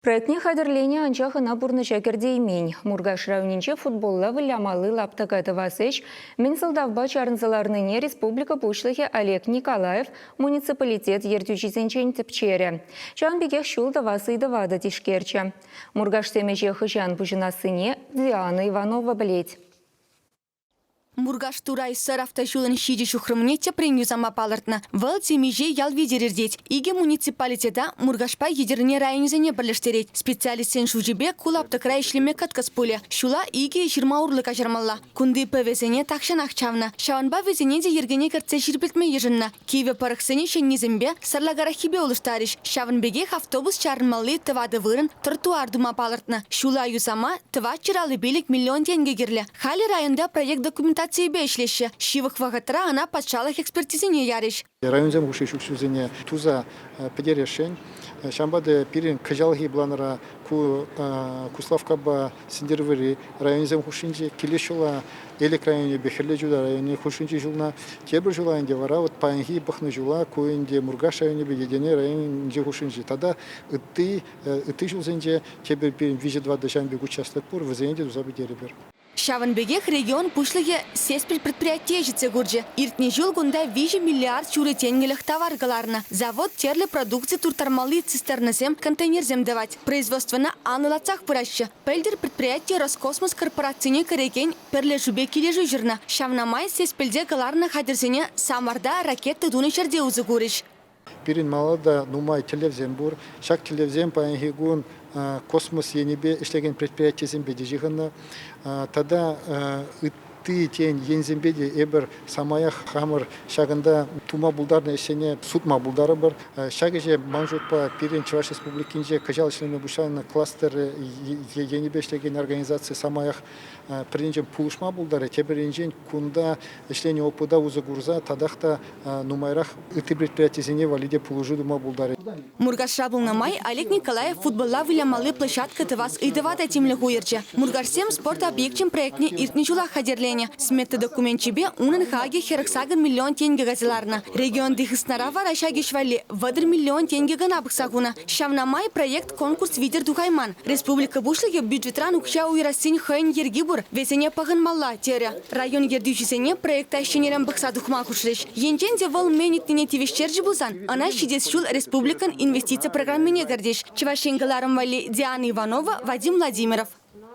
Проектне хадырление анчахына бурны шакердеймен. Мургаш районинче футболла вылямалы лаптакаты васыш. Менсылдавба чарнзаларныне республика бушлыхе Олег Николаев муниципалитет ертючизенчен тіпчері. Чанбегех шулда васыйда вада тишкерче. Мургаш темеже хыжан бужынасыне Диана Иванова білет. Мургаш турай сыр автожулын шиде шухрымне тепренью сама палыртна. Выл темеже ял ведерердеть. Иге муниципалитета Мургашпа едеріне районизене бірліштерет. Специалистен шужебе кулапты край ишлеме каткас пуле. Шула иге 20 урлыка жармалла. Кунды пөвесене такшан ақчавна. Шаванба везене де ергене кіртсе жирбілтме ежінна. Киеве парықсене шеннезембе сарлағара хибе олыштариш. Шаванбегех автобус чарынмалы тывады вырын тротуар дума палыртна. Шула юсама тыва чыралы белек миллион тенге керлі. Хали районда проект документации бешлеші. Шивых вағытыра ана патшалық экспертизіне яриш. Районзем ушишук сюзене туза педерешень. Шамбады пирин кажалги бланара куславкаба синдервери районзем хушинчи килешула элек районе бехерле жуда районе хушинчи жулна тебір жула инде вара вот паянги бахны жула куинде Мургаш районе бедене районе хушинчи. Тада ыты жулзенде тебір пирин виже 2 дашанбег участок пур вызенде туза бедеребер. Шаванбегех регион пушлыге сеспель предприятие жице гурджи. Иртне жыл гунда 5 миллиард чуры тенгелях товаргаларна. Завод терлі продукции туртармалы цистернесем контейнерзем давать. Производственно анылацах пыраща. Пельдер предприятие Роскосмос корпорацийне корекень перле жубе килежу жирна. Шавнамай сеспельде галарна хадерсене самарда ракетты дуны черде узы гуриш. Пирин малада нумай телевзембур, шак телевзем паянхигун космос енебе иштеген предприятиесин бедежихана. Тада ты тень ензембеде эбер самаях хамыр шагында тума булдарны эшене сутма булдары бар. Шагеже манжутпа пирин Чуваш республикинже кажал члены бушаны кластеры енебе иштеген организации самаях принжем пулушма булдары теберинжен кунда ишлени опуда узы гурза тадахта нумайрах ыты предприятиесине валиде пулужу дума булдары. Мургаш май Олег Николаев футболла вылямалы площадка тывас ыдыват этимлі хуерче. Мургашсем спорт объектчен проектне иртни жула хадерлене. Сметты документчебе унын хаге херексагын миллион тенге газеларна. Регион дихыснара варашаге швали 1 миллион тенге гана быксагуна. Шавнамай проект конкурс видер духайман. Республика бушлыге бюджетран укша уйрасин хайн ергибур. Весене пагын малла тере. Район ердючисене проекта ищенерем быкса духма хушлеш. Енченде вол менитнине тивещерджи булсан. Она щидес шул республикан инвестиция программине гордеш. Чувашенгаларым вали Диана Иванова, Вадим Владимиров.